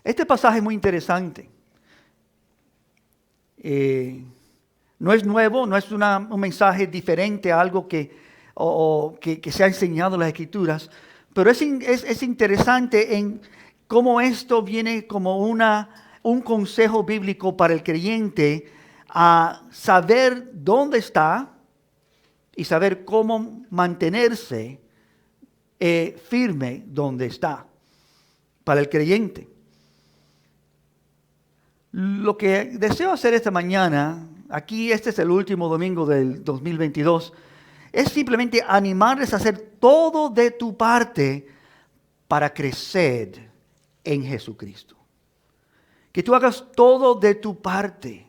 Este pasaje es muy interesante. No es nuevo, no es un mensaje diferente a algo que se ha enseñado en las Escrituras, pero es interesante en cómo esto viene como un consejo bíblico para el creyente a saber dónde está y saber cómo mantenerse firme donde está para el creyente. Lo que deseo hacer esta mañana, aquí este es el último domingo del 2022, es simplemente animarles a hacer todo de tu parte para crecer en Jesucristo. Que tú hagas todo de tu parte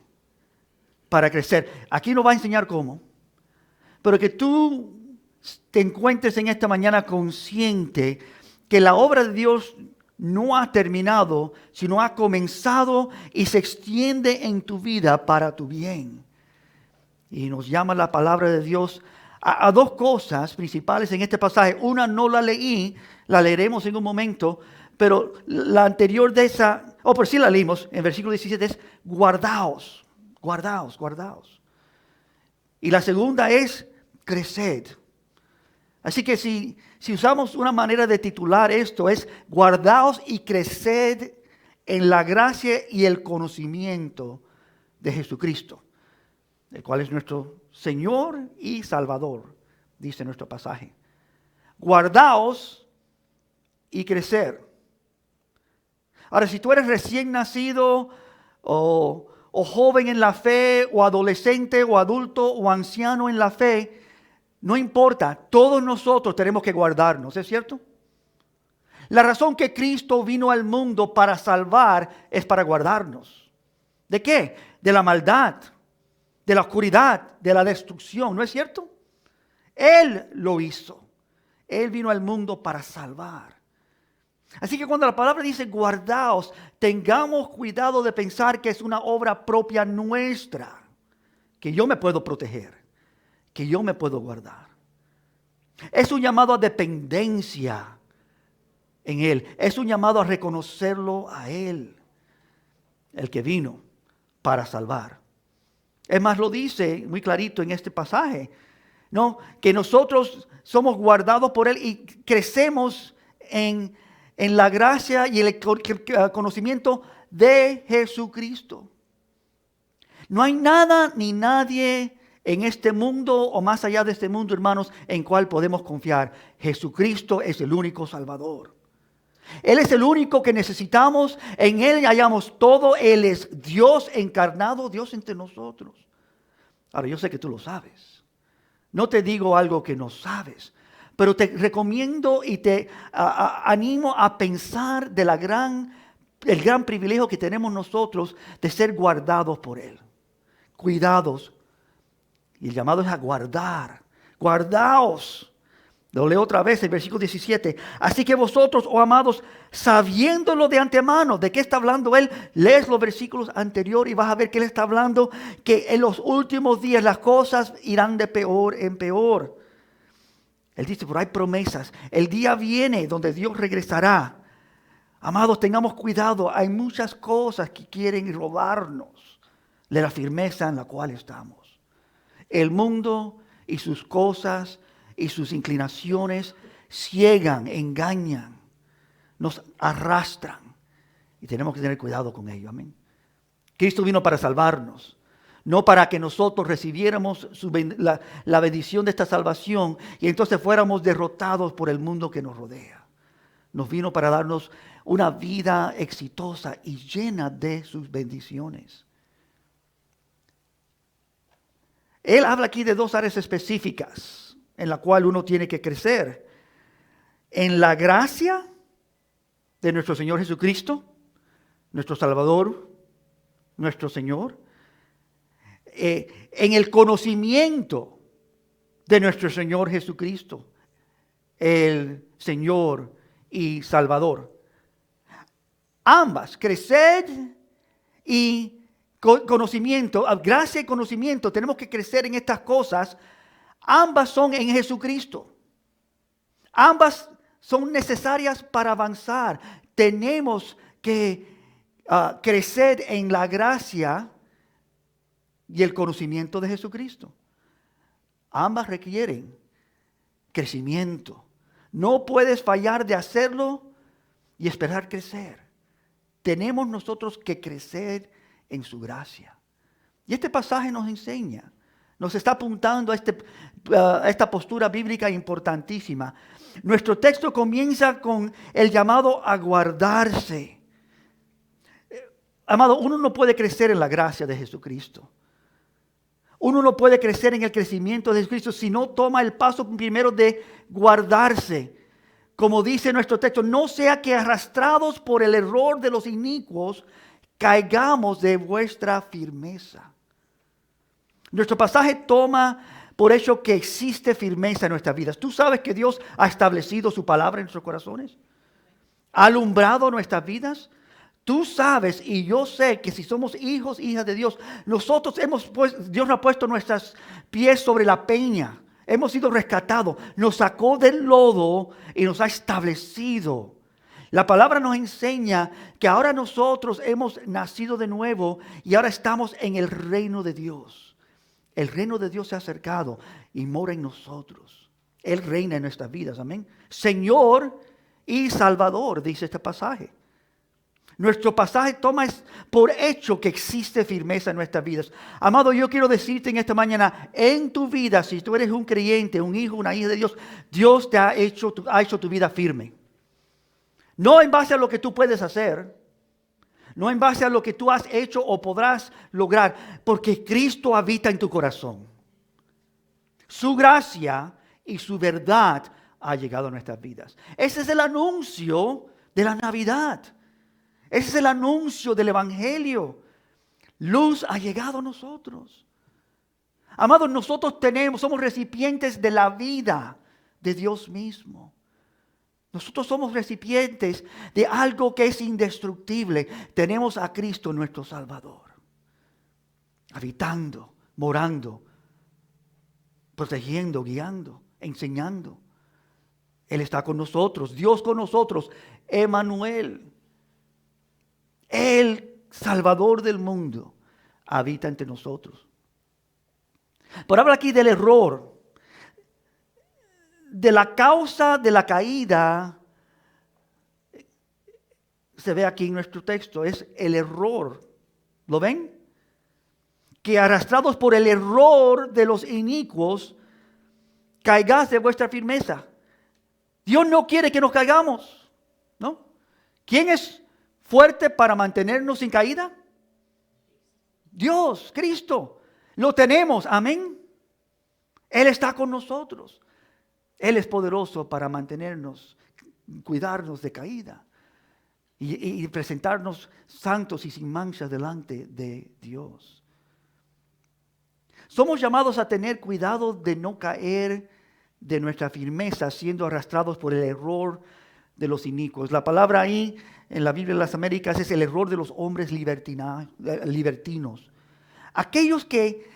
para crecer. Aquí no va a enseñar cómo, pero que tú te encuentres en esta mañana consciente que la obra de Dios no ha terminado, sino ha comenzado y se extiende en tu vida para tu bien. Y nos llama la palabra de Dios a dos cosas principales en este pasaje. Una no la leí, la leeremos en un momento, pero la anterior de esa, por sí la leímos, en versículo 17 es guardaos, guardaos, guardaos. Y la segunda es creced. Así que si usamos una manera de titular esto es guardaos y creced en la gracia y el conocimiento de Jesucristo, el cual es nuestro Señor y Salvador, dice nuestro pasaje. Guardaos y crecer. Ahora, si tú eres recién nacido o joven en la fe, o adolescente, o adulto, o anciano en la fe, no importa, todos nosotros tenemos que guardarnos, ¿es cierto? La razón que Cristo vino al mundo para salvar es para guardarnos. ¿De qué? De la maldad, de la oscuridad, de la destrucción, ¿no es cierto? Él lo hizo. Él vino al mundo para salvar. Así que cuando la palabra dice guardaos, tengamos cuidado de pensar que es una obra propia nuestra, que yo me puedo proteger, que yo me puedo guardar. Es un llamado a dependencia en Él. Es un llamado a reconocerlo a Él, el que vino para salvar. Es más, lo dice muy clarito en este pasaje, ¿no? Que nosotros somos guardados por Él y crecemos en la gracia y el conocimiento de Jesucristo. No hay nada ni nadie en este mundo o más allá de este mundo, hermanos, en cual podemos confiar. Jesucristo es el único Salvador. Él es el único que necesitamos. En Él hallamos todo. Él es Dios encarnado, Dios entre nosotros. Ahora, yo sé que tú lo sabes. No te digo algo que no sabes. Pero te recomiendo y te animo a pensar de el gran privilegio que tenemos nosotros de ser guardados por Él. Cuidados. Y el llamado es a guardar. Guardaos. Lo leo otra vez, el versículo 17. Así que vosotros, oh amados, sabiéndolo de antemano, ¿de qué está hablando él? Lees los versículos anteriores y vas a ver que él está hablando que en los últimos días las cosas irán de peor en peor. Él dice, pero hay promesas. El día viene donde Dios regresará. Amados, tengamos cuidado. Hay muchas cosas que quieren robarnos de la firmeza en la cual estamos. El mundo y sus cosas y sus inclinaciones ciegan, engañan, nos arrastran. Y tenemos que tener cuidado con ello. Amén. Cristo vino para salvarnos. No para que nosotros recibiéramos la bendición de esta salvación y entonces fuéramos derrotados por el mundo que nos rodea. Nos vino para darnos una vida exitosa y llena de sus bendiciones. Él habla aquí de dos áreas específicas en la cual uno tiene que crecer. En la gracia de nuestro Señor Jesucristo, nuestro Salvador, nuestro Señor. En el conocimiento de nuestro Señor Jesucristo, el Señor y Salvador. Ambas, creced y conocimiento, gracia y conocimiento, tenemos que crecer en estas cosas. Ambas son en Jesucristo. Ambas son necesarias para avanzar. Tenemos que crecer en la gracia y el conocimiento de Jesucristo. Ambas requieren crecimiento. No puedes fallar de hacerlo y esperar crecer. Tenemos nosotros que crecer en su gracia. Y este pasaje nos enseña, nos está apuntando a esta postura bíblica importantísima. Nuestro texto comienza con el llamado a guardarse. Amado, uno no puede crecer en la gracia de Jesucristo. Uno no puede crecer en el crecimiento de Jesucristo si no toma el paso primero de guardarse. Como dice nuestro texto, no sea que arrastrados por el error de los inicuos, caigamos de vuestra firmeza. Nuestro pasaje toma por hecho que existe firmeza en nuestras vidas. ¿Tú sabes que Dios ha establecido su palabra en nuestros corazones? ¿Ha alumbrado nuestras vidas? Tú sabes y yo sé que si somos hijos, hijas de Dios, Dios nos ha puesto nuestros pies sobre la peña. Hemos sido rescatados, nos sacó del lodo y nos ha establecido. La palabra nos enseña que ahora nosotros hemos nacido de nuevo y ahora estamos en el reino de Dios. El reino de Dios se ha acercado y mora en nosotros. Él reina en nuestras vidas, amén. Señor y Salvador, dice este pasaje. Nuestro pasaje toma por hecho que existe firmeza en nuestras vidas. Amado, yo quiero decirte en esta mañana, en tu vida, si tú eres un creyente, un hijo, una hija de Dios, Dios te ha hecho tu vida firme. No en base a lo que tú puedes hacer, no en base a lo que tú has hecho o podrás lograr, porque Cristo habita en tu corazón. Su gracia y su verdad ha llegado a nuestras vidas. Ese es el anuncio de la Navidad. Ese es el anuncio del Evangelio. Luz ha llegado a nosotros. Amados, nosotros somos recipientes de la vida de Dios mismo. Nosotros somos recipientes de algo que es indestructible. Tenemos a Cristo nuestro Salvador, habitando, morando, protegiendo, guiando, enseñando. Él está con nosotros, Dios con nosotros, Emmanuel. El Salvador del mundo habita entre nosotros. Pero habla aquí del error. De la causa de la caída, se ve aquí en nuestro texto, es el error. ¿Lo ven? Que arrastrados por el error de los inicuos, caigáis de vuestra firmeza. Dios no quiere que nos caigamos, ¿no? ¿Quién es fuerte para mantenernos sin caída? Dios, Cristo. Lo tenemos, amén. Él está con nosotros. Él es poderoso para mantenernos, cuidarnos de caída y presentarnos santos y sin manchas delante de Dios. Somos llamados a tener cuidado de no caer de nuestra firmeza siendo arrastrados por el error de los inicuos. La palabra ahí en la Biblia de las Américas es el error de los hombres libertinos. Aquellos que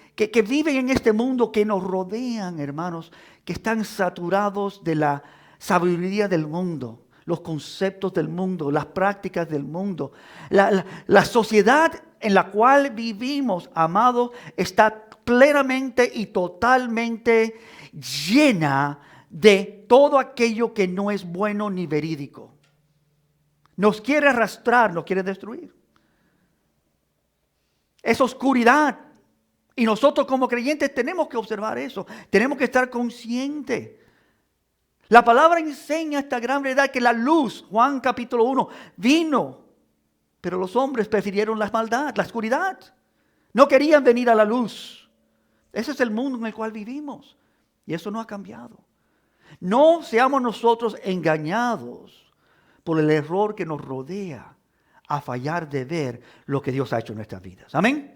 viven en este mundo, que nos rodean, hermanos, que están saturados de la sabiduría del mundo, los conceptos del mundo, las prácticas del mundo. La sociedad en la cual vivimos, amado, está plenamente y totalmente llena de todo aquello que no es bueno ni verídico. Nos quiere arrastrar, nos quiere destruir. Es oscuridad. Y nosotros como creyentes tenemos que observar eso. Tenemos que estar conscientes. La palabra enseña esta gran verdad que la luz, Juan capítulo 1, vino. Pero los hombres prefirieron la maldad, la oscuridad. No querían venir a la luz. Ese es el mundo en el cual vivimos. Y eso no ha cambiado. No seamos nosotros engañados por el error que nos rodea a fallar de ver lo que Dios ha hecho en nuestras vidas. Amén.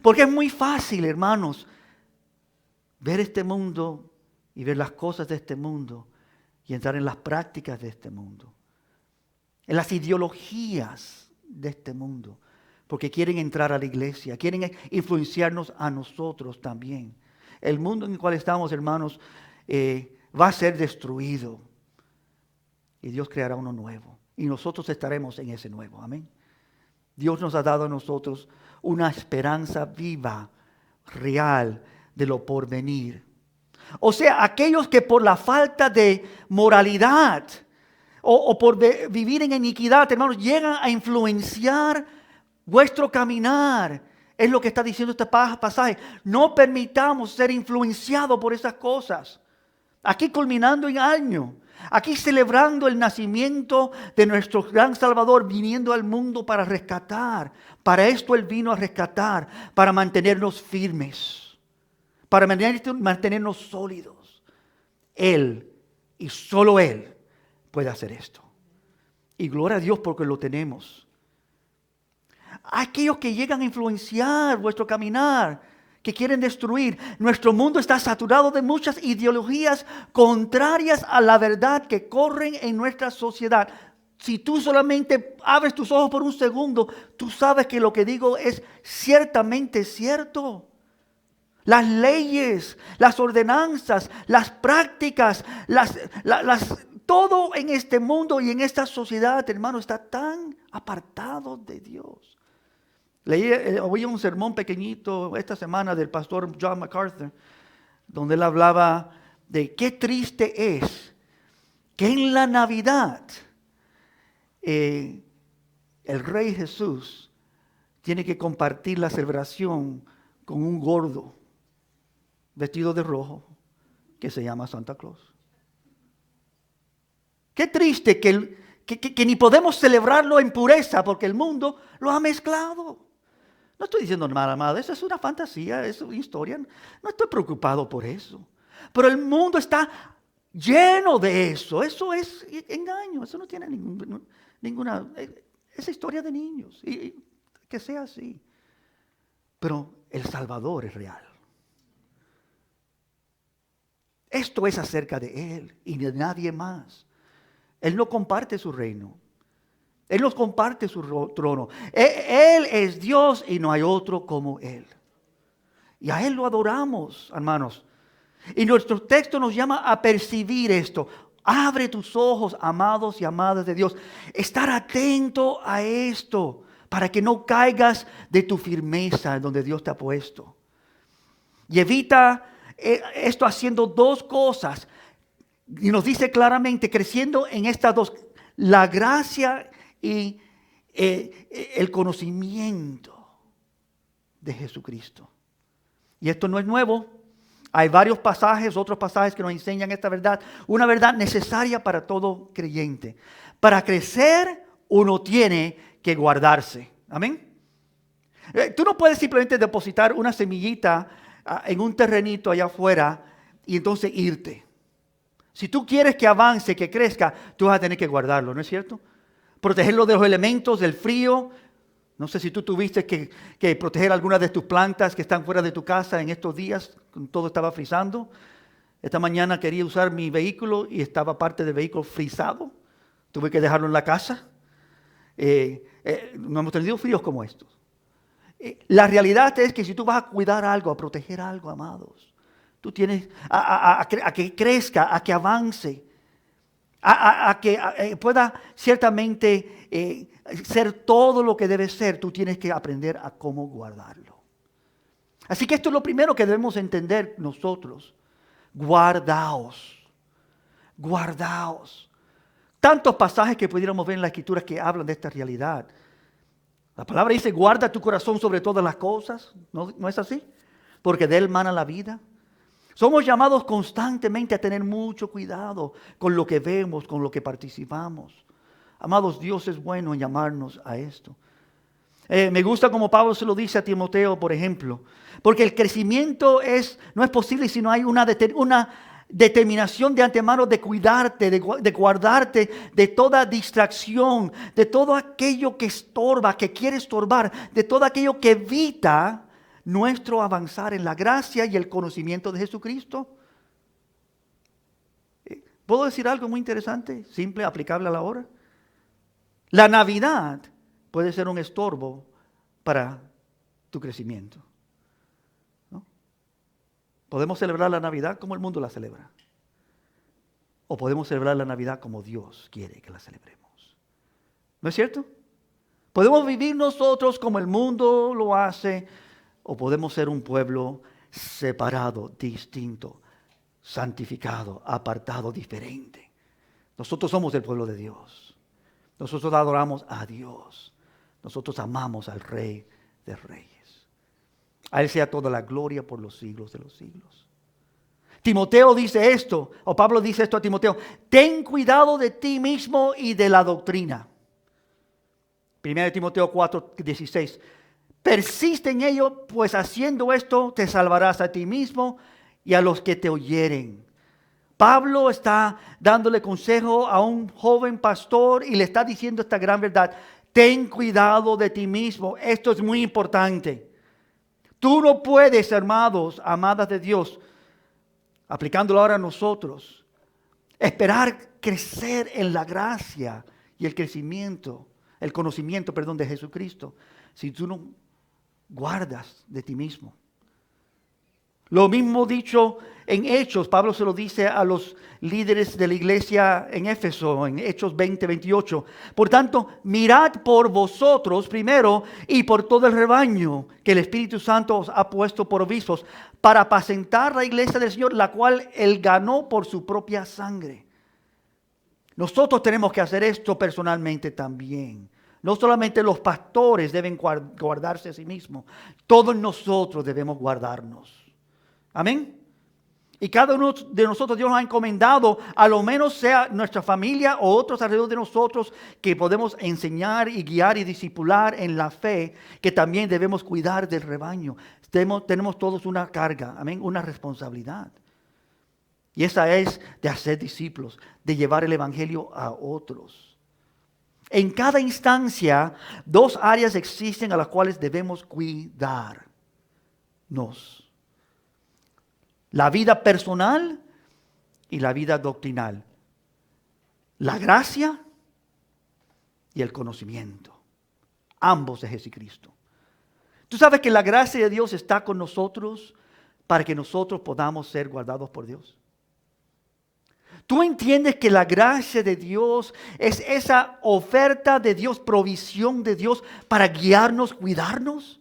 Porque es muy fácil, hermanos, ver este mundo y ver las cosas de este mundo y entrar en las prácticas de este mundo, en las ideologías de este mundo, porque quieren entrar a la iglesia, quieren influenciarnos a nosotros también. El mundo en el cual estamos, hermanos, va a ser destruido. y Dios creará uno nuevo. Y nosotros estaremos en ese nuevo. Amén. Dios nos ha dado a nosotros una esperanza viva, real, de lo porvenir. O sea, aquellos que por la falta de moralidad o por vivir en iniquidad, hermanos, llegan a influenciar vuestro caminar. Es lo que está diciendo este pasaje. No permitamos ser influenciados por esas cosas. Aquí culminando en año. Aquí celebrando el nacimiento de nuestro gran Salvador, viniendo al mundo para rescatar. Para esto Él vino a rescatar, para mantenernos firmes, para mantenernos sólidos. Él y solo Él puede hacer esto. Y gloria a Dios porque lo tenemos. Aquellos que llegan a influenciar vuestro caminar, que quieren destruir. Nuestro mundo está saturado de muchas ideologías contrarias a la verdad que corren en nuestra sociedad. Si tú solamente abres tus ojos por un segundo, tú sabes que lo que digo es ciertamente cierto. Las leyes, las ordenanzas, las prácticas, todo en este mundo y en esta sociedad, hermano, está tan apartado de Dios. Oí un sermón pequeñito esta semana del pastor John MacArthur, donde él hablaba de qué triste es que en la Navidad el Rey Jesús tiene que compartir la celebración con un gordo vestido de rojo que se llama Santa Claus. Qué triste que ni podemos celebrarlo en pureza porque el mundo lo ha mezclado. No estoy diciendo nada, amado, eso es una fantasía, es una historia. No estoy preocupado por eso. Pero el mundo está lleno de eso. Eso es engaño, eso no tiene ninguna... Es historia de niños, y que sea así. Pero el Salvador es real. Esto es acerca de Él y de nadie más. Él no comparte su reino. Él nos comparte su trono. Él es Dios y no hay otro como Él. Y a Él lo adoramos, hermanos. Y nuestro texto nos llama a percibir esto. Abre tus ojos, amados y amadas de Dios. Estar atento a esto para que no caigas de tu firmeza en donde Dios te ha puesto. Y evita esto haciendo dos cosas. Y nos dice claramente, creciendo en estas dos, la gracia y el conocimiento de Jesucristo. Y esto no es nuevo. Hay varios pasajes, otros pasajes que nos enseñan esta verdad. Una verdad necesaria para todo creyente. Para crecer, uno tiene que guardarse. Amén. Tú no puedes simplemente depositar una semillita en un terrenito allá afuera y entonces irte. Si tú quieres que avance, que crezca, tú vas a tener que guardarlo, ¿no es cierto? Protegerlo de los elementos, del frío. No sé si tú tuviste que proteger algunas de tus plantas que están fuera de tu casa en estos días, cuando todo estaba frizando. Esta mañana quería usar mi vehículo y estaba parte del vehículo frizado. Tuve que dejarlo en la casa. No hemos tenido fríos como estos. La realidad es que si tú vas a cuidar algo, a proteger algo, amados, tú tienes a que crezca, a que avance, a que pueda ciertamente ser todo lo que debe ser. Tú tienes que aprender a cómo guardarlo. Así que esto es lo primero que debemos entender nosotros. Guardaos. Guardaos. Tantos pasajes que pudiéramos ver en la Escritura que hablan de esta realidad. La palabra dice, guarda tu corazón sobre todas las cosas. ¿No es así? Porque de él mana la vida. Somos llamados constantemente a tener mucho cuidado con lo que vemos, con lo que participamos. Amados, Dios es bueno en llamarnos a esto. Me gusta como Pablo se lo dice a Timoteo, por ejemplo. Porque el crecimiento no es posible si no hay una determinación de antemano de cuidarte, de guardarte de toda distracción, de todo aquello que estorba, que quiere estorbar, de todo aquello que evita nuestro avanzar en la gracia y el conocimiento de Jesucristo. ¿Puedo decir algo muy interesante, simple, aplicable a la hora? La Navidad puede ser un estorbo para tu crecimiento, ¿no? Podemos celebrar la Navidad como el mundo la celebra. o podemos celebrar la Navidad como Dios quiere que la celebremos. ¿No es cierto? Podemos vivir nosotros como el mundo lo hace, o podemos ser un pueblo separado, distinto, santificado, apartado, diferente. Nosotros somos el pueblo de Dios. Nosotros adoramos a Dios. Nosotros amamos al Rey de Reyes. A Él sea toda la gloria por los siglos de los siglos. Timoteo dice esto, o Pablo dice esto a Timoteo: ten cuidado de ti mismo y de la doctrina. 1 Timoteo 4:16. Persiste en ello, pues haciendo esto te salvarás a ti mismo y a los que te oyeren. Pablo está dándole consejo a un joven pastor y le está diciendo esta gran verdad: ten cuidado de ti mismo. Esto es muy importante. Tú no puedes, hermanos, amadas de Dios, aplicándolo ahora a nosotros, esperar crecer en la gracia y el conocimiento de Jesucristo, si tú no guardas de ti mismo. Lo mismo dicho en Hechos, Pablo se lo dice a los líderes de la iglesia en Éfeso, en Hechos 20:28. Por tanto, mirad por vosotros primero y por todo el rebaño que el Espíritu Santo os ha puesto por obispos, para apacentar la iglesia del Señor, la cual Él ganó por su propia sangre. Nosotros tenemos que hacer esto personalmente también. No solamente los pastores deben guardarse a sí mismos, todos nosotros debemos guardarnos. Amén. Y cada uno de nosotros, Dios nos ha encomendado, a lo menos sea nuestra familia o otros alrededor de nosotros, que podemos enseñar y guiar y discipular en la fe, que también debemos cuidar del rebaño. Tenemos todos una carga, amén, una responsabilidad. Y esa es de hacer discípulos, de llevar el evangelio a otros. En cada instancia, dos áreas existen a las cuales debemos cuidarnos: la vida personal y la vida doctrinal, la gracia y el conocimiento, ambos de Jesucristo. Tú sabes que la gracia de Dios está con nosotros para que nosotros podamos ser guardados por Dios. ¿Tú entiendes que la gracia de Dios es esa oferta de Dios, provisión de Dios para guiarnos, cuidarnos?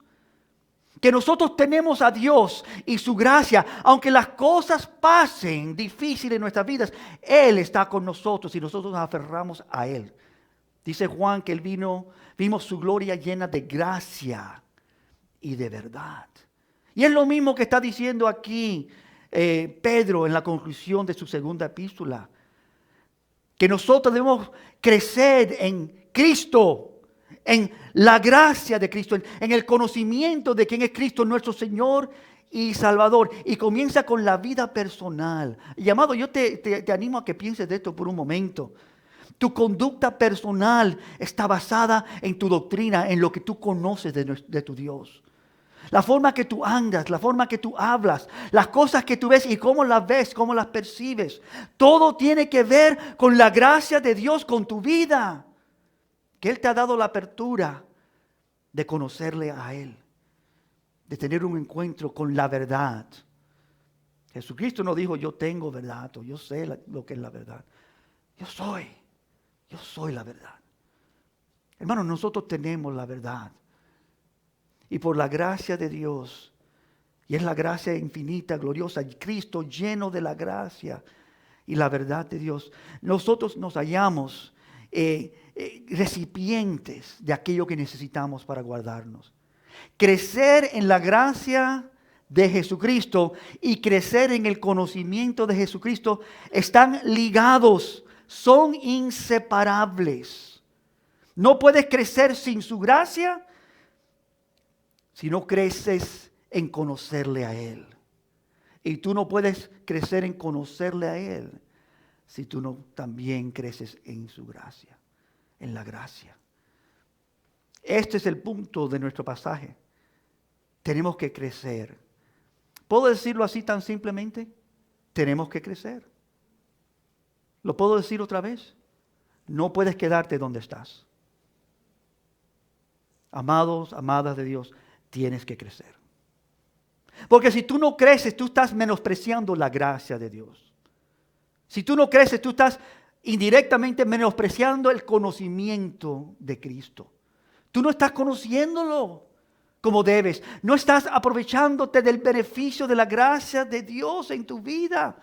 Que nosotros tenemos a Dios y su gracia, aunque las cosas pasen difíciles en nuestras vidas, Él está con nosotros y nosotros nos aferramos a Él. Dice Juan que Él vimos su gloria llena de gracia y de verdad. Y es lo mismo que está diciendo aquí Pedro en la conclusión de su segunda epístola, que nosotros debemos crecer en Cristo, en la gracia de Cristo, en el conocimiento de quién es Cristo, nuestro Señor y Salvador. Y comienza con la vida personal. Y amado, yo te animo a que pienses de esto por un momento. Tu conducta personal está basada en tu doctrina, en lo que tú conoces de tu Dios. La forma que tú andas, la forma que tú hablas, las cosas que tú ves y cómo las ves, cómo las percibes. Todo tiene que ver con la gracia de Dios, con tu vida. Que Él te ha dado la apertura de conocerle a Él, de tener un encuentro con la verdad. Jesucristo no dijo: yo tengo verdad o yo sé lo que es la verdad. Yo soy la verdad. Hermanos, nosotros tenemos la verdad. Y por la gracia de Dios, y es la gracia infinita, gloriosa, y Cristo lleno de la gracia y la verdad de Dios, nosotros nos hallamos recipientes de aquello que necesitamos para guardarnos. Crecer en la gracia de Jesucristo y crecer en el conocimiento de Jesucristo están ligados, son inseparables. No puedes crecer sin su gracia si no creces en conocerle a Él. Y tú no puedes crecer en conocerle a Él si tú no también creces en su gracia, en la gracia. Este es el punto de nuestro pasaje. Tenemos que crecer. ¿Puedo decirlo así tan simplemente? Tenemos que crecer. ¿Lo puedo decir otra vez? No puedes quedarte donde estás. Amados, amadas de Dios, tienes que crecer. Porque si tú no creces, tú estás menospreciando la gracia de Dios. Si tú no creces, tú estás indirectamente menospreciando el conocimiento de Cristo. Tú no estás conociéndolo como debes. No estás aprovechándote del beneficio de la gracia de Dios en tu vida.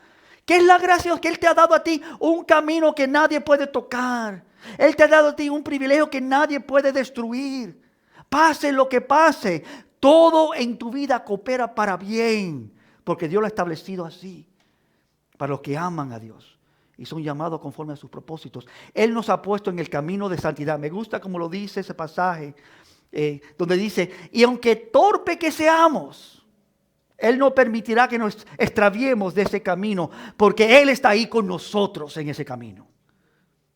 ¿Qué es la gracia? Que Él te ha dado a ti un camino que nadie puede tocar. Él te ha dado a ti un privilegio que nadie puede destruir. Pase lo que pase, todo en tu vida coopera para bien, porque Dios lo ha establecido así, para los que aman a Dios y son llamados conforme a sus propósitos. Él nos ha puesto en el camino de santidad. Me gusta como lo dice ese pasaje, donde dice, y aunque torpe que seamos, Él no permitirá que nos extraviemos de ese camino, porque Él está ahí con nosotros en ese camino.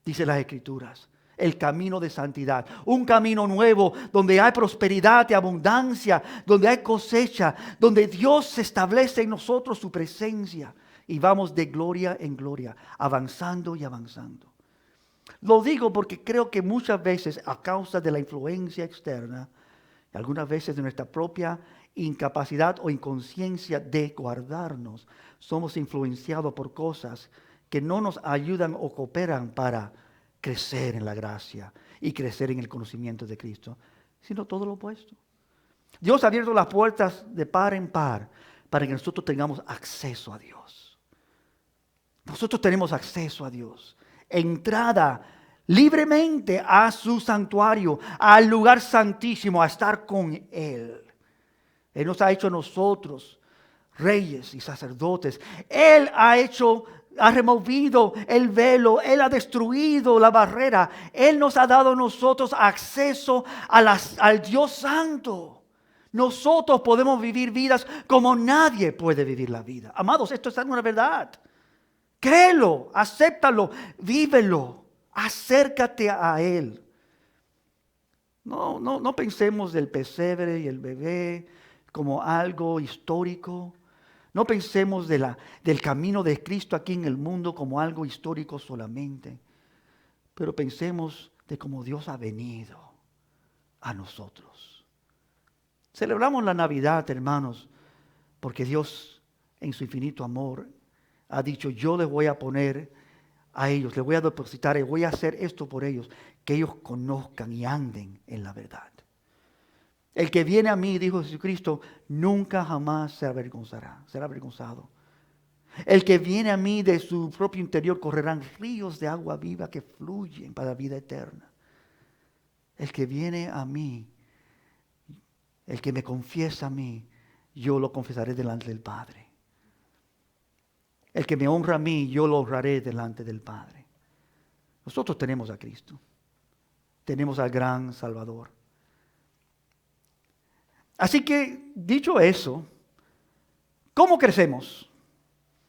Dice las Escrituras, el camino de santidad, un camino nuevo donde hay prosperidad y abundancia, donde hay cosecha, donde Dios se establece en nosotros su presencia y vamos de gloria en gloria, avanzando y avanzando. Lo digo porque creo que muchas veces a causa de la influencia externa, algunas veces de nuestra propia incapacidad o inconsciencia de guardarnos, somos influenciados por cosas que no nos ayudan o cooperan para crecer en la gracia y crecer en el conocimiento de Cristo, sino todo lo opuesto. Dios ha abierto las puertas de par en par para que nosotros tengamos acceso a Dios. Nosotros tenemos acceso a Dios, entrada libremente a su santuario, al lugar santísimo, a estar con Él. Él nos ha hecho a nosotros reyes y sacerdotes. Él ha removido el velo, Él ha destruido la barrera. Él nos ha dado a nosotros acceso al Dios Santo. Nosotros podemos vivir vidas como nadie puede vivir la vida. Amados, esto es una verdad. Créelo, acéptalo, vívelo, acércate a Él. No pensemos del pesebre y el bebé como algo histórico. No pensemos del camino de Cristo aquí en el mundo como algo histórico solamente. Pero pensemos de cómo Dios ha venido a nosotros. Celebramos la Navidad, hermanos, porque Dios en su infinito amor ha dicho, yo les voy a poner a ellos, les voy a depositar, y voy a hacer esto por ellos, que ellos conozcan y anden en la verdad. El que viene a mí, dijo Jesucristo, nunca jamás se avergonzará, será avergonzado. El que viene a mí, de su propio interior correrán ríos de agua viva que fluyen para la vida eterna. El que viene a mí, el que me confiesa a mí, yo lo confesaré delante del Padre. El que me honra a mí, yo lo honraré delante del Padre. Nosotros tenemos a Cristo. Tenemos al gran Salvador. Así que, dicho eso, ¿cómo crecemos?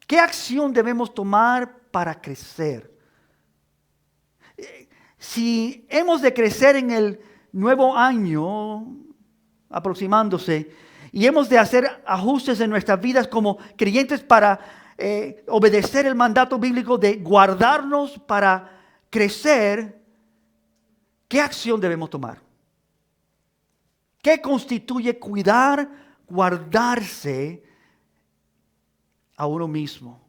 ¿Qué acción debemos tomar para crecer? Si hemos de crecer en el nuevo año, aproximándose, y hemos de hacer ajustes en nuestras vidas como creyentes para obedecer el mandato bíblico de guardarnos para crecer, ¿qué acción debemos tomar? ¿Qué constituye cuidar, guardarse a uno mismo?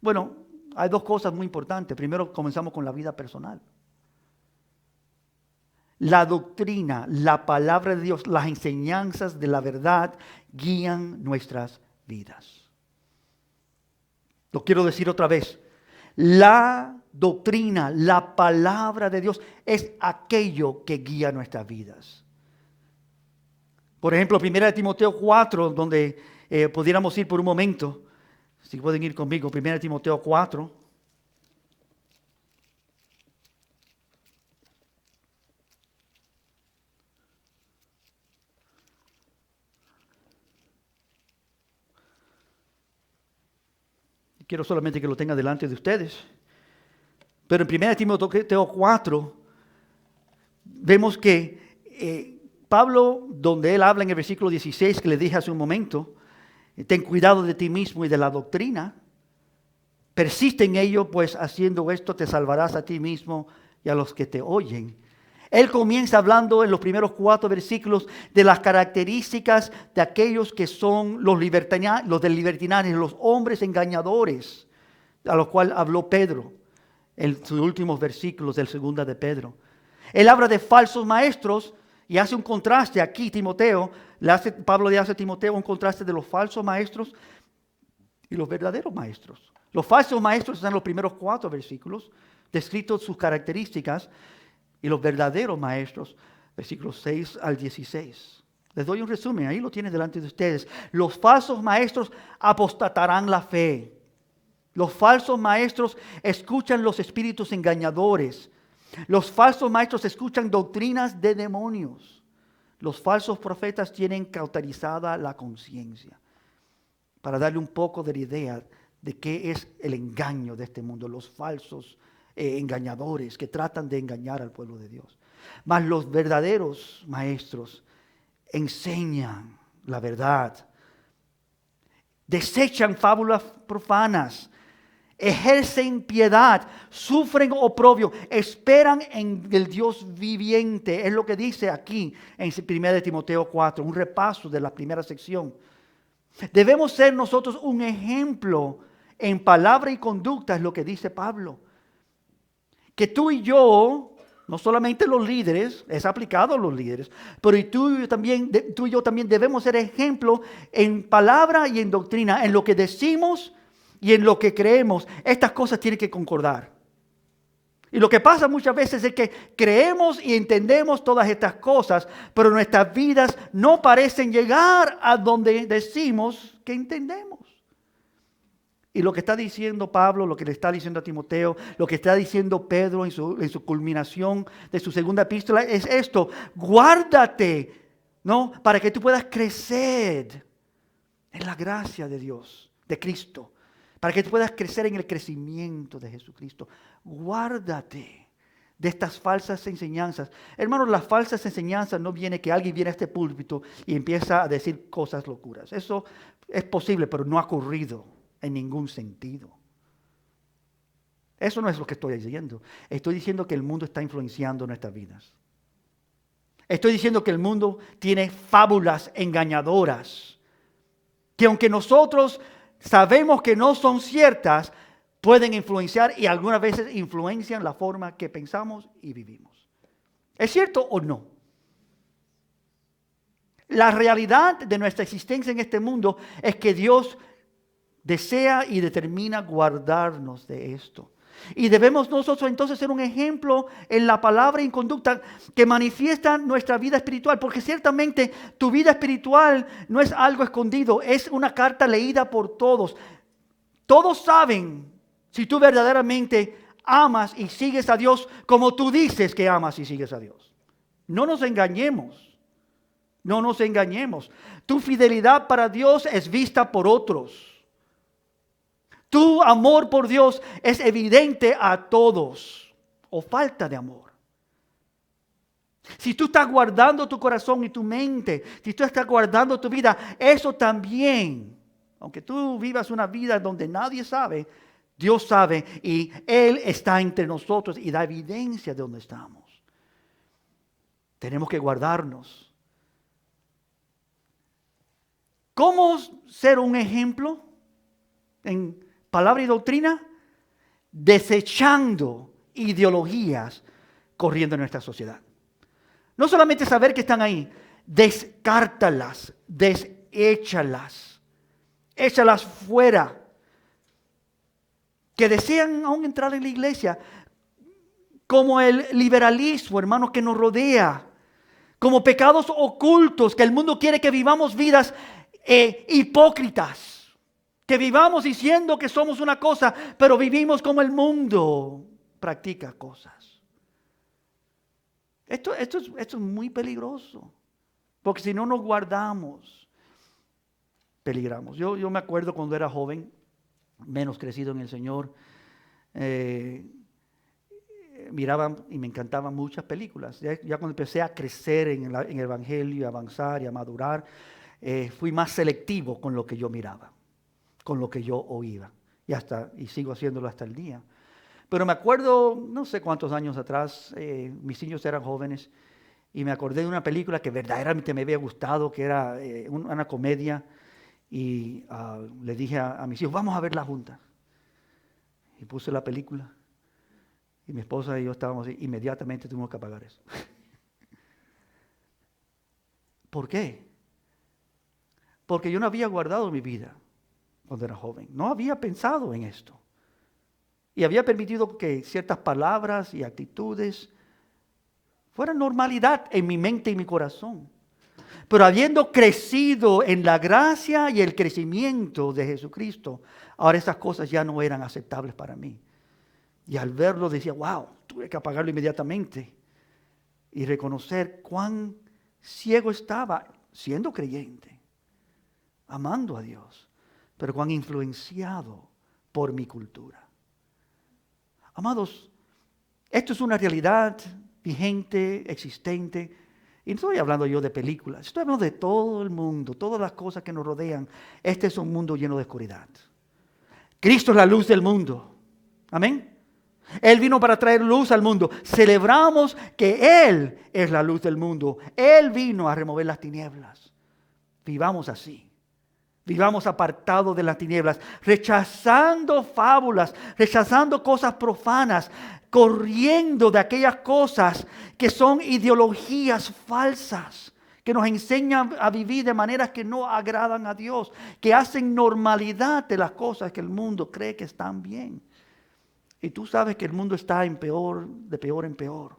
Bueno, hay dos cosas muy importantes. Primero, comenzamos con la vida personal. La doctrina, la palabra de Dios, las enseñanzas de la verdad guían nuestras vidas. Lo quiero decir otra vez. La doctrina, la palabra de Dios es aquello que guía nuestras vidas. Por ejemplo, 1 Timoteo 4, donde pudiéramos ir por un momento. Si pueden ir conmigo, 1 Timoteo 4. Quiero solamente que lo tenga delante de ustedes. Pero en 1 Timoteo 4 vemos que Pablo, donde él habla en el versículo 16 que le dije hace un momento, ten cuidado de ti mismo y de la doctrina. Persiste en ello, pues haciendo esto te salvarás a ti mismo y a los que te oyen. Él comienza hablando en los primeros 4 versículos de las características de aquellos que son los del libertinaje, los hombres engañadores, a lo cual habló Pedro en sus últimos versículos del 2 de Pedro. Él habla de falsos maestros y hace un contraste aquí, Pablo le hace a Timoteo un contraste de los falsos maestros y los verdaderos maestros. Los falsos maestros están en los primeros 4 versículos, descritos sus características, y los verdaderos maestros, versículos 6 al 16. Les doy un resumen, ahí lo tienen delante de ustedes. Los falsos maestros apostatarán la fe. Los falsos maestros escuchan los espíritus engañadores. Los falsos maestros escuchan doctrinas de demonios. Los falsos profetas tienen cauterizada la conciencia. Para darle un poco de la idea de qué es el engaño de este mundo, los falsos engañadores que tratan de engañar al pueblo de Dios. Mas los verdaderos maestros enseñan la verdad, desechan fábulas profanas, ejercen piedad, sufren oprobio, esperan en el Dios viviente. Es lo que dice aquí en 1 Timoteo 4, un repaso de la primera sección. Debemos ser nosotros un ejemplo en palabra y conducta, es lo que dice Pablo. Que tú y yo, no solamente los líderes, es aplicado a los líderes, pero tú y yo también debemos ser ejemplo en palabra y en doctrina, en lo que decimos y en lo que creemos. Estas cosas tienen que concordar. Y lo que pasa muchas veces es que creemos y entendemos todas estas cosas, pero nuestras vidas no parecen llegar a donde decimos que entendemos. Y lo que está diciendo Pablo, lo que le está diciendo a Timoteo, lo que está diciendo Pedro en su culminación de su segunda epístola es esto: guárdate, ¿no? Para que tú puedas crecer en la gracia de Dios, de Cristo. Para que tú puedas crecer en el crecimiento de Jesucristo. Guárdate de estas falsas enseñanzas. Hermanos, las falsas enseñanzas no viene que alguien viene a este púlpito y empieza a decir cosas locuras. Eso es posible, pero no ha ocurrido en ningún sentido. Eso no es lo que estoy diciendo. Estoy diciendo que el mundo está influenciando nuestras vidas. Estoy diciendo que el mundo tiene fábulas engañadoras, que aunque nosotros sabemos que no son ciertas, pueden influenciar y algunas veces influencian la forma que pensamos y vivimos. ¿Es cierto o no? La realidad de nuestra existencia en este mundo es que Dios desea y determina guardarnos de esto. Y debemos nosotros entonces ser un ejemplo en la palabra y en conducta que manifiesta nuestra vida espiritual. Porque ciertamente tu vida espiritual no es algo escondido, es una carta leída por todos. Todos saben si tú verdaderamente amas y sigues a Dios como tú dices que amas y sigues a Dios. No nos engañemos. No nos engañemos. Tu fidelidad para Dios es vista por otros. Tu amor por Dios es evidente a todos, o falta de amor. Si tú estás guardando tu corazón y tu mente, si tú estás guardando tu vida, eso también, aunque tú vivas una vida donde nadie sabe, Dios sabe y Él está entre nosotros y da evidencia de donde estamos. Tenemos que guardarnos. ¿Cómo ser un ejemplo en palabra y doctrina? Desechando ideologías corriendo en nuestra sociedad. No solamente saber que están ahí, descártalas, deséchalas, échalas fuera. Que desean aún entrar en la iglesia, como el liberalismo, hermanos, que nos rodea, como pecados ocultos, que el mundo quiere que vivamos vidas hipócritas. Que vivamos diciendo que somos una cosa, pero vivimos como el mundo practica cosas. Esto es muy peligroso, porque si no nos guardamos, peligramos. Yo me acuerdo cuando era joven, menos crecido en el Señor, miraba y me encantaban muchas películas. Ya cuando empecé a crecer en el Evangelio, a avanzar y a madurar, fui más selectivo con lo que yo miraba, con lo que yo oía, y sigo haciéndolo hasta el día. Pero me acuerdo, no sé cuántos años atrás, mis niños eran jóvenes, y me acordé de una película que verdaderamente me había gustado, que era una comedia, y le dije a mis hijos, vamos a verla juntas. Y puse la película. Y mi esposa y yo estábamos así, inmediatamente tuvimos que apagar eso. ¿Por qué? Porque yo no había guardado mi vida cuando era joven. No había pensado en esto. Y había permitido que ciertas palabras y actitudes fueran normalidad en mi mente y mi corazón. Pero habiendo crecido en la gracia y el crecimiento de Jesucristo, ahora esas cosas ya no eran aceptables para mí. Y al verlo decía, wow, tuve que apagarlo inmediatamente. Y reconocer cuán ciego estaba siendo creyente, amando a Dios, pero cuán influenciado por mi cultura. Amados, esto es una realidad vigente, existente. Y no estoy hablando yo de películas, estoy hablando de todo el mundo, todas las cosas que nos rodean. Este es un mundo lleno de oscuridad. Cristo es la luz del mundo. Amén. Él vino para traer luz al mundo. Celebramos que Él es la luz del mundo. Él vino a remover las tinieblas. Vivamos así. Vivamos apartados de las tinieblas, rechazando fábulas, rechazando cosas profanas, corriendo de aquellas cosas que son ideologías falsas, que nos enseñan a vivir de maneras que no agradan a Dios, que hacen normalidad de las cosas que el mundo cree que están bien. Y tú sabes que el mundo está de peor en peor,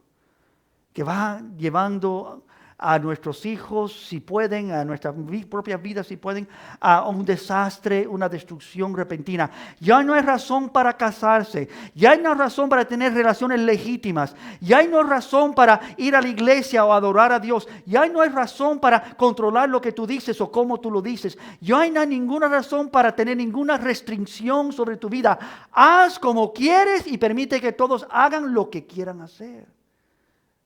que va llevando a nuestros hijos, si pueden, a nuestras propias vidas, si pueden, a un desastre, una destrucción repentina. Ya no hay razón para casarse, ya no hay razón para tener relaciones legítimas, ya no hay razón para ir a la iglesia o adorar a Dios, ya no hay razón para controlar lo que tú dices o cómo tú lo dices, ya no hay ninguna razón para tener ninguna restricción sobre tu vida. Haz como quieres y permite que todos hagan lo que quieran hacer.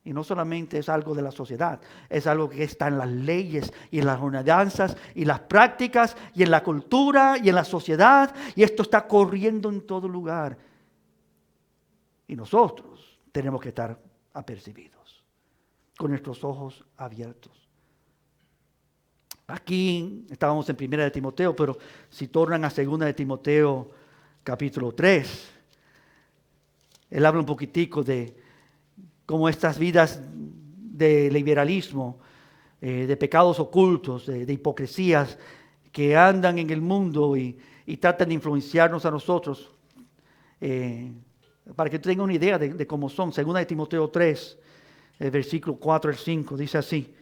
Y no solamente es algo de la sociedad, es algo que está en las leyes y en las ordenanzas y las prácticas y en la cultura y en la sociedad. Y esto está corriendo en todo lugar. Y nosotros tenemos que estar apercibidos, con nuestros ojos abiertos. Aquí estábamos en 1 de Timoteo, pero si tornan a 2 de Timoteo capítulo 3, él habla un poquitico de como estas vidas de liberalismo, de pecados ocultos, de hipocresías que andan en el mundo y tratan de influenciarnos a nosotros. Para que tengan una idea de cómo son. Segunda de Timoteo 3, el versículo 4 al 5, dice así,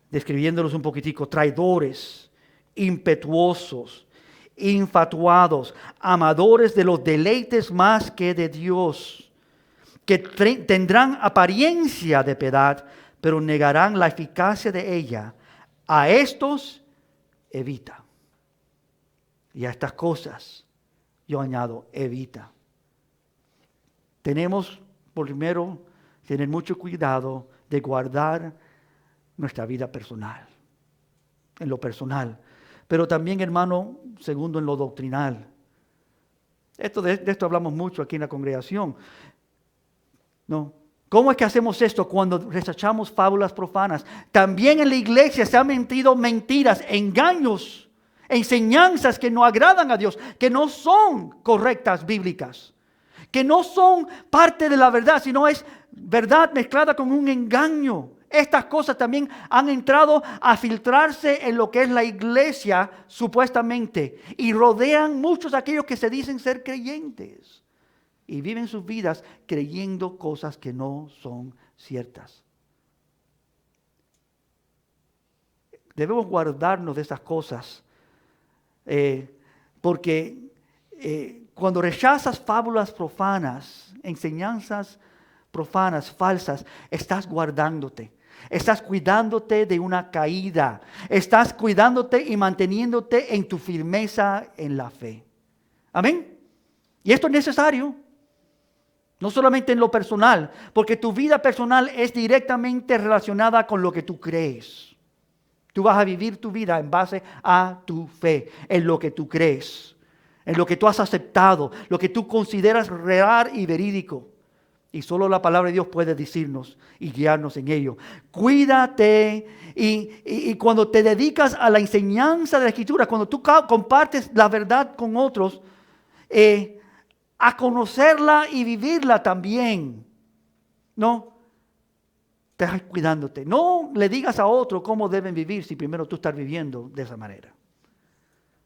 describiéndolos un poquitico: traidores, impetuosos, infatuados, amadores de los deleites más que de Dios, que tendrán apariencia de piedad, pero negarán la eficacia de ella. A estos evita. Y a estas cosas yo añado, evita. Tenemos, primero, tener mucho cuidado de guardar nuestra vida personal, en lo personal. Pero también, hermano, segundo, en lo doctrinal. De esto hablamos mucho aquí en la congregación. No. ¿Cómo es que hacemos esto cuando rechazamos fábulas profanas? También en la iglesia se han mentido mentiras, engaños, enseñanzas que no agradan a Dios, que no son correctas bíblicas, que no son parte de la verdad, sino es verdad mezclada con un engaño. Estas cosas también han entrado a filtrarse en lo que es la iglesia supuestamente y rodean muchos de aquellos que se dicen ser creyentes. Y viven sus vidas creyendo cosas que no son ciertas. Debemos guardarnos de esas cosas. Porque cuando rechazas fábulas profanas, enseñanzas profanas, falsas, estás guardándote. Estás cuidándote de una caída. Estás cuidándote y manteniéndote en tu firmeza en la fe. Amén. Y esto es necesario. No solamente en lo personal, porque tu vida personal es directamente relacionada con lo que tú crees. Tú vas a vivir tu vida en base a tu fe, en lo que tú crees, en lo que tú has aceptado, lo que tú consideras real y verídico. Y solo la palabra de Dios puede decirnos y guiarnos en ello. Cuídate y cuando te dedicas a la enseñanza de la Escritura, cuando tú compartes la verdad con otros, a conocerla y vivirla también. No, estás cuidándote. No le digas a otro cómo deben vivir si primero tú estás viviendo de esa manera.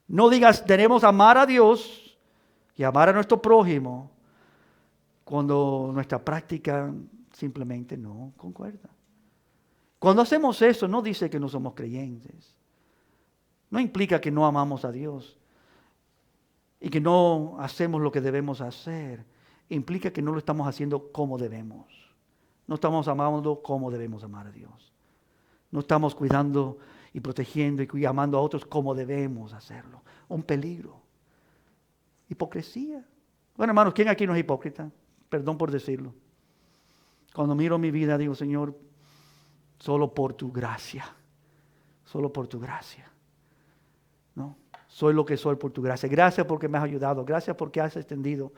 No digas, tenemos que amar a Dios y amar a nuestro prójimo cuando nuestra práctica simplemente no concuerda. Cuando hacemos eso, no dice que no somos creyentes. No implica que no amamos a Dios y que no hacemos lo que debemos hacer. Implica que no lo estamos haciendo como debemos. No estamos amando como debemos amar a Dios. No estamos cuidando y protegiendo y amando a otros como debemos hacerlo. Un peligro. Hipocresía. Bueno, hermanos, ¿quién aquí no es hipócrita? Perdón por decirlo. Cuando miro mi vida, digo, Señor, solo por tu gracia. Solo por tu gracia. ¿No? Soy lo que soy por tu gracia. Gracias porque me has ayudado. Gracias porque has extendido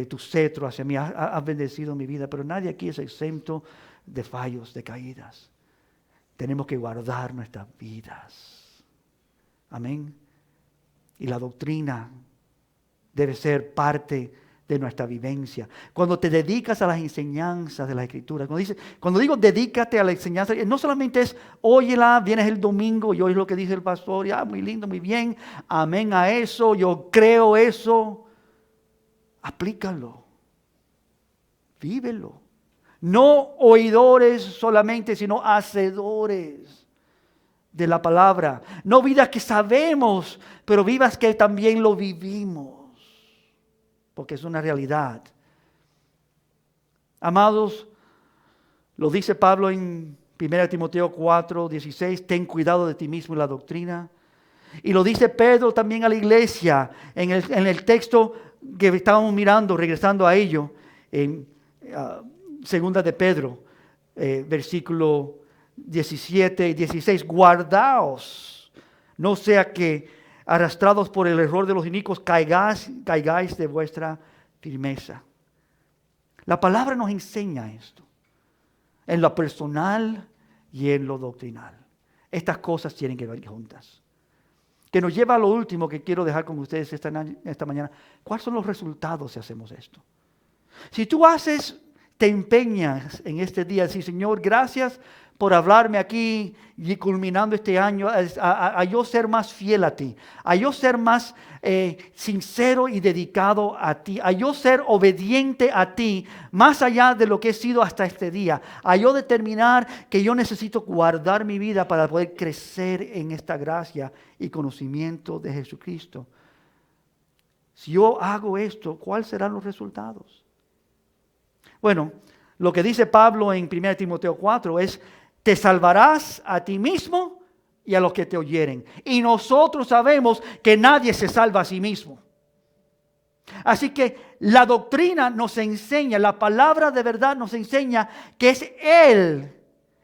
tu cetro hacia mí. Has bendecido mi vida. Pero nadie aquí es exento de fallos, de caídas. Tenemos que guardar nuestras vidas. Amén. Y la doctrina debe ser parte de nuestra vivencia. Cuando te dedicas a las enseñanzas de la Escritura, cuando digo dedícate a la enseñanza, no solamente es óyela, vienes el domingo y oyes lo que dice el pastor, y muy lindo, muy bien, amén a eso, yo creo eso. Aplícalo, vívelo. No oidores solamente, sino hacedores de la palabra. No vidas que sabemos, pero vivas que también lo vivimos. Porque es una realidad. Amados, lo dice Pablo en 1 Timoteo 4, 16, ten cuidado de ti mismo y la doctrina. Y lo dice Pedro también a la iglesia en el texto que estábamos mirando, regresando a ello, en segunda de Pedro, versículo 17 y 16. Guardaos, no sea que arrastrados por el error de los inicuos caigáis de vuestra firmeza. La palabra nos enseña esto, en lo personal y en lo doctrinal. Estas cosas tienen que ver juntas. Que nos lleva a lo último que quiero dejar con ustedes esta mañana. ¿Cuáles son los resultados si hacemos esto? Si tú te empeñas en este día, decir, Señor, gracias por hablarme aquí y culminando este año, a yo ser más fiel a ti, a yo ser más sincero y dedicado a ti, a yo ser obediente a ti, más allá de lo que he sido hasta este día, a yo determinar que yo necesito guardar mi vida para poder crecer en esta gracia y conocimiento de Jesucristo. Si yo hago esto, ¿cuáles serán los resultados? Bueno, lo que dice Pablo en 1 Timoteo 4 es, te salvarás a ti mismo y a los que te oyeren. Y nosotros sabemos que nadie se salva a sí mismo. Así que la doctrina nos enseña, la palabra de verdad nos enseña que es Él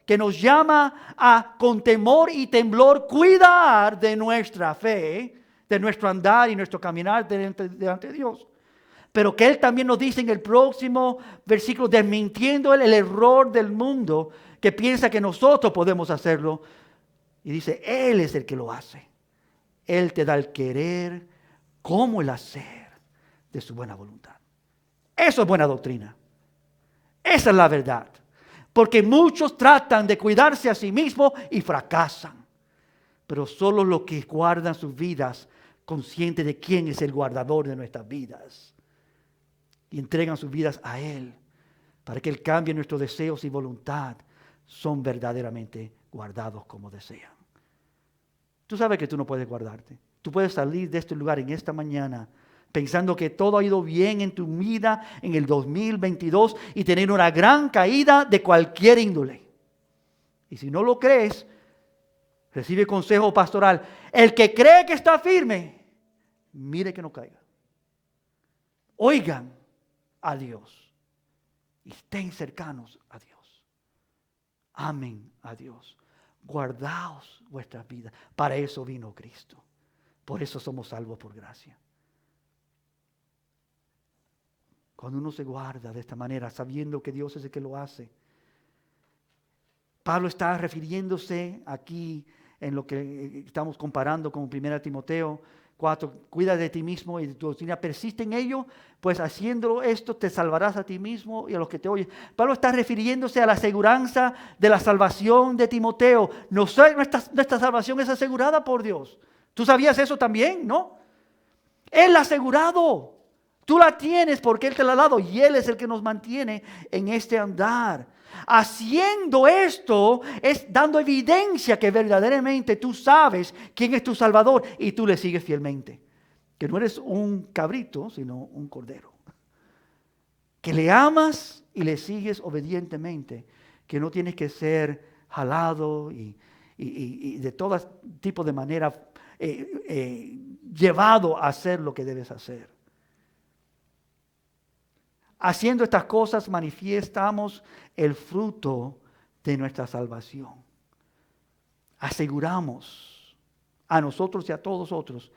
que nos llama a con temor y temblor cuidar de nuestra fe, de nuestro andar y nuestro caminar delante de Dios. Pero que Él también nos dice en el próximo versículo, desmintiendo el error del mundo que piensa que nosotros podemos hacerlo. Y dice, Él es el que lo hace. Él te da el querer como el hacer de su buena voluntad. Eso es buena doctrina. Esa es la verdad. Porque muchos tratan de cuidarse a sí mismos y fracasan. Pero solo los que guardan sus vidas, conscientes de quién es el guardador de nuestras vidas, y entregan sus vidas a Él, para que Él cambie nuestros deseos y voluntad, son verdaderamente guardados como desean. Tú sabes que tú no puedes guardarte. Tú puedes salir de este lugar en esta mañana pensando que todo ha ido bien en tu vida en el 2022 y tener una gran caída de cualquier índole. Y si no lo crees, recibe consejo pastoral. El que cree que está firme, mire que no caiga. Oigan a Dios y estén cercanos a Dios. Amen a Dios. Guardaos vuestras vidas. Para eso vino Cristo. Por eso somos salvos por gracia. Cuando uno se guarda de esta manera, sabiendo que Dios es el que lo hace. Pablo está refiriéndose aquí en lo que estamos comparando con 1 Timoteo, 4, cuida de ti mismo y de tu doctrina, persiste en ello, pues haciéndolo esto te salvarás a ti mismo y a los que te oyen. Pablo está refiriéndose a la aseguranza de la salvación de Timoteo. Nuestra salvación es asegurada por Dios. ¿Tú sabías eso también, no? Él ha asegurado. Tú la tienes porque Él te la ha dado y Él es el que nos mantiene en este andar. Haciendo esto es dando evidencia que verdaderamente tú sabes quién es tu Salvador y tú le sigues fielmente. Que no eres un cabrito, sino un cordero. Que le amas y le sigues obedientemente. Que no tienes que ser jalado y de todo tipo de manera llevado a hacer lo que debes hacer. Haciendo estas cosas manifestamos el fruto de nuestra salvación. Aseguramos a nosotros y a todos otros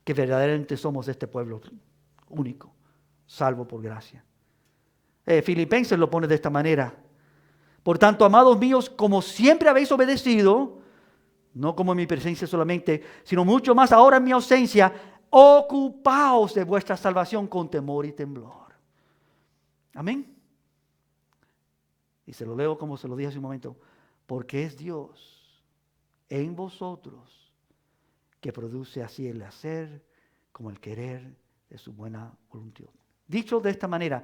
que verdaderamente somos este pueblo único, salvo por gracia. Filipenses lo pone de esta manera. Por tanto, amados míos, como siempre habéis obedecido, no como en mi presencia solamente, sino mucho más ahora en mi ausencia, ocupaos de vuestra salvación con temor y temblor. Amén. Y se lo leo como se lo dije hace un momento. Porque es Dios en vosotros que produce así el hacer como el querer de su buena voluntad. Dicho de esta manera,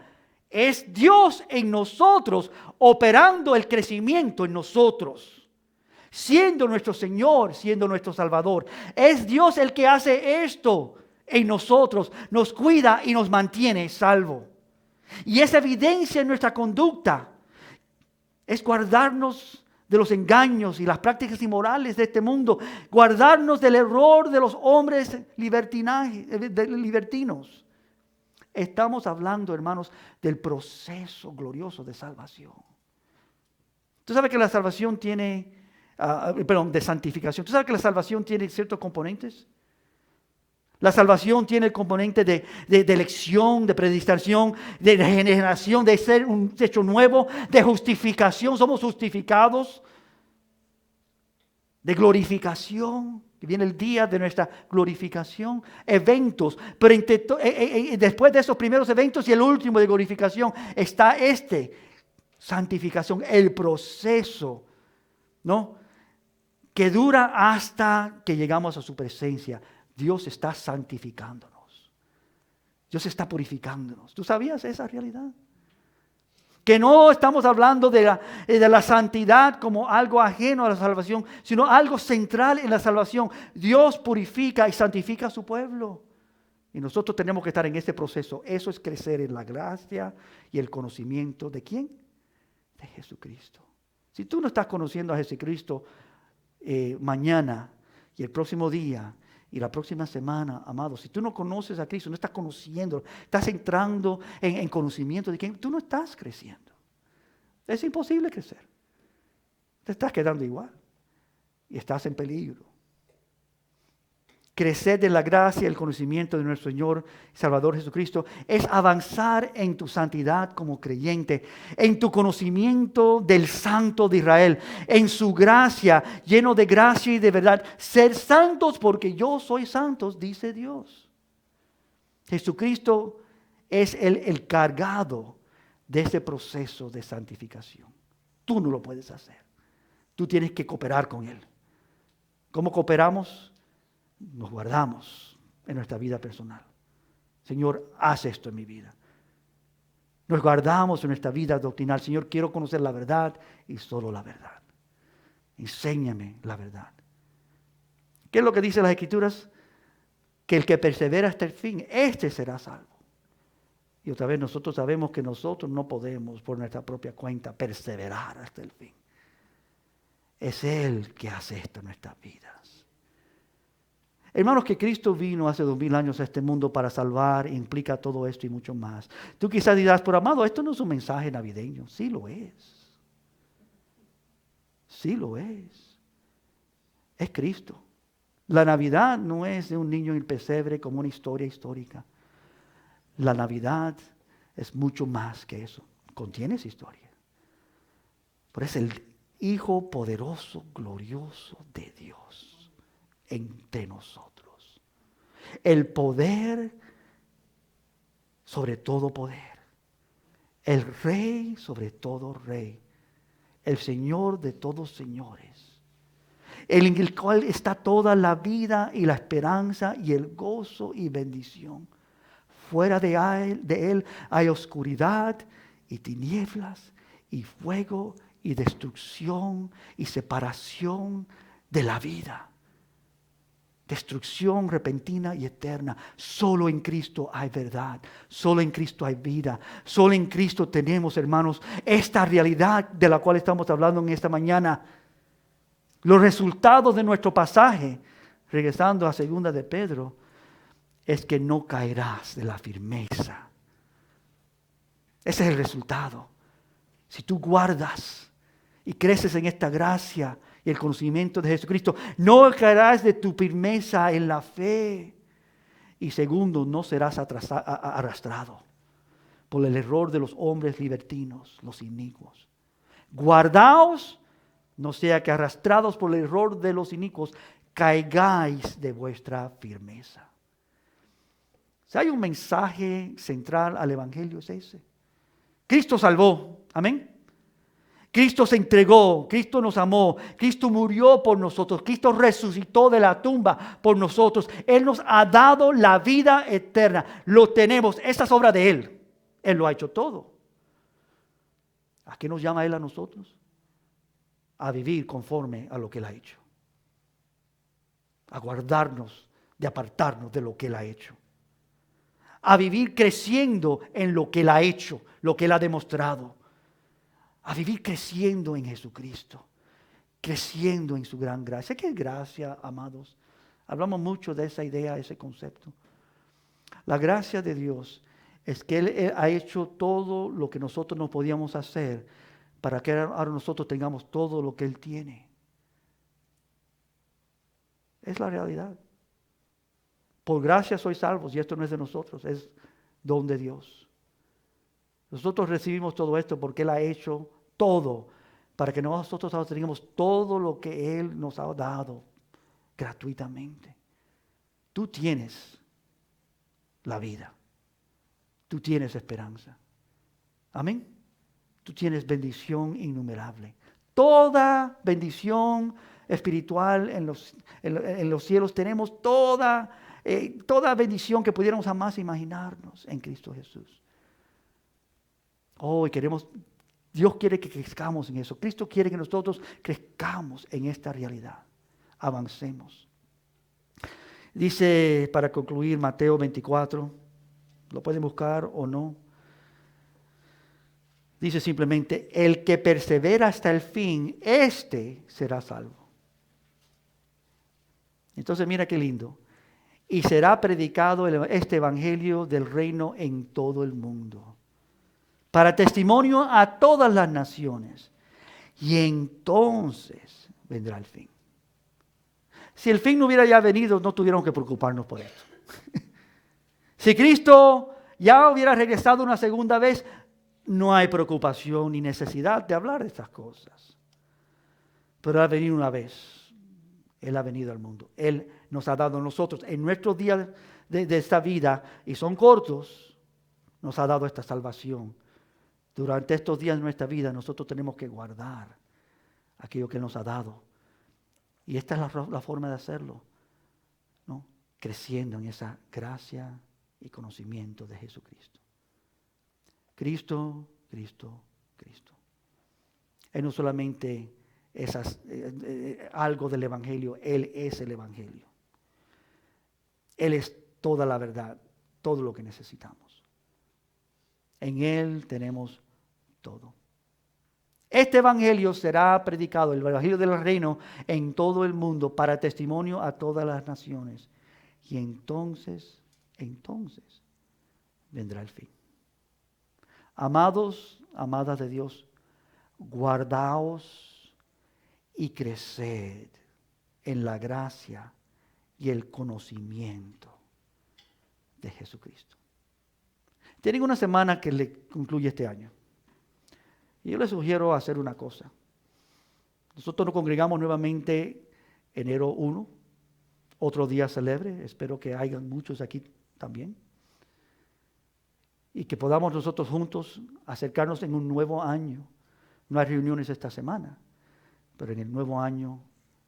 es Dios en nosotros operando el crecimiento en nosotros, siendo nuestro Señor, siendo nuestro Salvador. Es Dios el que hace esto en nosotros, nos cuida y nos mantiene salvo. Y esa evidencia en nuestra conducta es guardarnos de los engaños y las prácticas inmorales de este mundo, guardarnos del error de los hombres libertinos. Estamos hablando, hermanos, del proceso glorioso de salvación. Tú sabes que la salvación tiene, de santificación. Tú sabes que la salvación tiene ciertos componentes. La salvación tiene el componente de elección, de predestinación, de regeneración, de ser un hecho nuevo, de justificación. Somos justificados. De glorificación, que viene el día de nuestra glorificación. Eventos, pero después de esos primeros eventos y el último de glorificación está santificación, el proceso, ¿no? Que dura hasta que llegamos a su presencia. Dios está santificándonos. Dios está purificándonos. ¿Tú sabías esa realidad? Que no estamos hablando de la santidad como algo ajeno a la salvación, sino algo central en la salvación. Dios purifica y santifica a su pueblo. Y nosotros tenemos que estar en este proceso. Eso es crecer en la gracia y el conocimiento ¿de quién? De Jesucristo. Si tú no estás conociendo a Jesucristo mañana y el próximo día, y la próxima semana, amado, si tú no conoces a Cristo, no estás conociendo, estás entrando en conocimiento de quién, tú no estás creciendo. Es imposible crecer. Te estás quedando igual y estás en peligro. Crecer de la gracia y el conocimiento de nuestro Señor y Salvador Jesucristo es avanzar en tu santidad como creyente, en tu conocimiento del Santo de Israel, en su gracia, lleno de gracia y de verdad. Ser santos porque yo soy santos, dice Dios. Jesucristo es el cargado de ese proceso de santificación. Tú no lo puedes hacer. Tú tienes que cooperar con Él. ¿Cómo cooperamos? Nos guardamos en nuestra vida personal. Señor, haz esto en mi vida. Nos guardamos en nuestra vida doctrinal. Señor, quiero conocer la verdad y solo la verdad. Enséñame la verdad. ¿Qué es lo que dicen las Escrituras? Que el que persevera hasta el fin, este será salvo. Y otra vez nosotros sabemos que nosotros no podemos por nuestra propia cuenta perseverar hasta el fin. Es Él que hace esto en nuestras vidas. Hermanos, que Cristo vino hace 2000 años a este mundo para salvar, implica todo esto y mucho más. Tú quizás dirás, pero amado, esto no es un mensaje navideño. Sí lo es. Sí lo es. Es Cristo. La Navidad no es de un niño en el pesebre como una historia histórica. La Navidad es mucho más que eso. Contiene esa historia. Pero es el Hijo poderoso, glorioso de Dios entre nosotros. el poder sobre todo poder, el Rey sobre todo rey, el Señor de todos señores, en el cual está toda la vida y la esperanza y el gozo y bendición. Fuera de él hay oscuridad y tinieblas y fuego y destrucción y separación de la vida. Destrucción repentina y eterna. Solo en Cristo hay verdad. Solo en Cristo hay vida. Solo en Cristo tenemos, hermanos, esta realidad de la cual estamos hablando en esta mañana. Los resultados de nuestro pasaje, regresando a 2 de Pedro, es que no caerás de la firmeza. Ese es el resultado. Si tú guardas y creces en esta gracia y el conocimiento de Jesucristo, no caerás de tu firmeza en la fe. Y segundo, no serás arrastrado por el error de los hombres libertinos, los inicuos. Guardaos, no sea que arrastrados por el error de los inicuos, caigáis de vuestra firmeza. Si hay un mensaje central al Evangelio, es ese. Cristo salvó, amén. Cristo se entregó, Cristo nos amó, Cristo murió por nosotros, Cristo resucitó de la tumba por nosotros. Él nos ha dado la vida eterna, lo tenemos, esa es obra de Él. Él lo ha hecho todo. ¿A qué nos llama Él a nosotros? A vivir conforme a lo que Él ha hecho. A guardarnos de apartarnos de lo que Él ha hecho. A vivir creciendo en lo que Él ha hecho, lo que Él ha demostrado. A vivir creciendo en Jesucristo, creciendo en su gran gracia. ¿Qué es gracia, amados? Hablamos mucho de esa idea, ese concepto. La gracia de Dios es que Él ha hecho todo lo que nosotros no podíamos hacer para que ahora nosotros tengamos todo lo que Él tiene. Es la realidad. Por gracia sois salvos, y esto no es de nosotros, es don de Dios. Nosotros recibimos todo esto porque Él ha hecho todo para que nosotros ahora tengamos todo lo que Él nos ha dado gratuitamente. Tú tienes la vida. Tú tienes esperanza. Amén. Tú tienes bendición innumerable. Toda bendición espiritual en los cielos tenemos toda bendición que pudiéramos jamás imaginarnos en Cristo Jesús. Y Dios quiere que crezcamos en eso. Cristo quiere que nosotros crezcamos en esta realidad. Avancemos. Dice, para concluir, Mateo 24, lo pueden buscar o no. Dice simplemente, el que persevera hasta el fin, éste será salvo. Entonces mira qué lindo. Y será predicado este evangelio del reino en todo el mundo, para testimonio a todas las naciones. Y entonces vendrá el fin. Si el fin no hubiera ya venido, no tuviéramos que preocuparnos por esto. Si Cristo ya hubiera regresado una segunda vez, no hay preocupación ni necesidad de hablar de estas cosas. Pero Él ha venido una vez. Él ha venido al mundo. Él nos ha dado a nosotros en nuestros días de esta vida, y son cortos, nos ha dado esta salvación. Durante estos días de nuestra vida nosotros tenemos que guardar aquello que Él nos ha dado. Y esta es la forma de hacerlo, ¿no? Creciendo en esa gracia y conocimiento de Jesucristo. Cristo, Cristo, Cristo. Él no solamente es algo del Evangelio, Él es el Evangelio. Él es toda la verdad, todo lo que necesitamos. En Él tenemos todo. Este evangelio será predicado, el evangelio del reino, en todo el mundo para testimonio a todas las naciones. Y entonces vendrá el fin. Amados, amadas de Dios, guardaos y creced en la gracia y el conocimiento de Jesucristo. Tienen una semana que le concluye este año. Y yo les sugiero hacer una cosa. Nosotros nos congregamos nuevamente enero 1. otro día celebre. Espero que hayan muchos aquí también. Y que podamos nosotros juntos acercarnos en un nuevo año. No hay reuniones esta semana, pero en el nuevo año,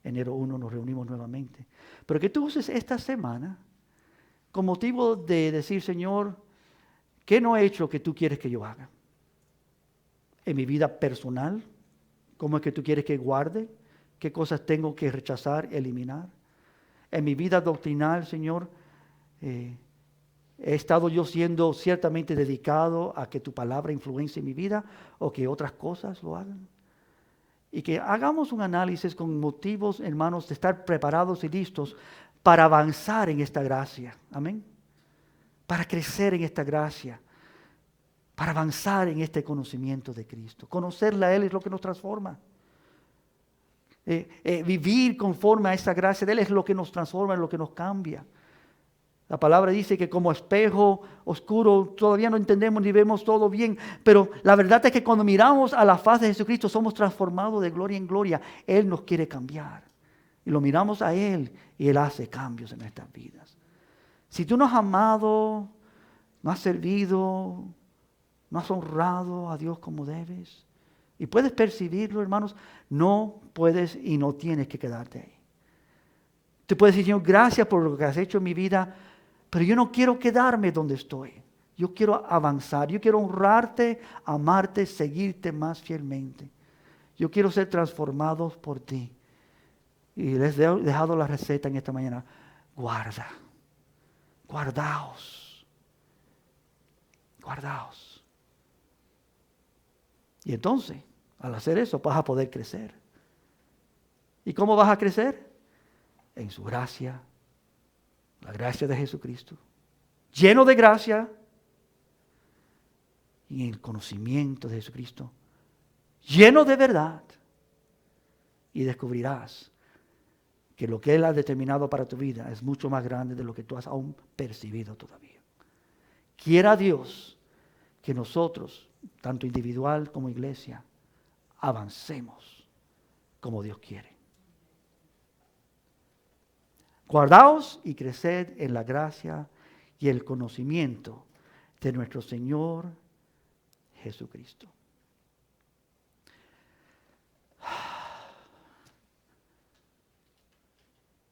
enero 1, nos reunimos nuevamente. Pero que tú uses esta semana con motivo de decir, Señor, ¿qué no he hecho que tú quieres que yo haga? En mi vida personal, ¿cómo es que tú quieres que guarde? ¿Qué cosas tengo que rechazar, eliminar? En mi vida doctrinal, Señor, he estado yo siendo ciertamente dedicado a que tu palabra influencie mi vida o que otras cosas lo hagan. Y que hagamos un análisis con motivos, hermanos, de estar preparados y listos para avanzar en esta gracia. Amén. Para crecer en esta gracia. Para avanzar en este conocimiento de Cristo. Conocerle a Él es lo que nos transforma. Vivir conforme a esa gracia de Él es lo que nos transforma, es lo que nos cambia. La palabra dice que como espejo oscuro todavía no entendemos ni vemos todo bien, pero la verdad es que cuando miramos a la faz de Jesucristo somos transformados de gloria en gloria. Él nos quiere cambiar y lo miramos a Él y Él hace cambios en nuestras vidas. Si tú no has amado, no has servido, no has honrado a Dios como debes, y puedes percibirlo, hermanos, no puedes y no tienes que quedarte ahí. Tú puedes decir, Señor, gracias por lo que has hecho en mi vida, pero yo no quiero quedarme donde estoy. Yo quiero avanzar, yo quiero honrarte, amarte, seguirte más fielmente. Yo quiero ser transformado por ti. Y les he dejado la receta en esta mañana. Guardaos. Y entonces, al hacer eso, vas a poder crecer. ¿Y cómo vas a crecer? En su gracia, la gracia de Jesucristo, lleno de gracia y en el conocimiento de Jesucristo, lleno de verdad. Y descubrirás que lo que Él ha determinado para tu vida es mucho más grande de lo que tú has aún percibido todavía. Quiera Dios que nosotros, tanto individual como iglesia, avancemos como Dios quiere. Guardaos y creced en la gracia y el conocimiento de nuestro Señor Jesucristo.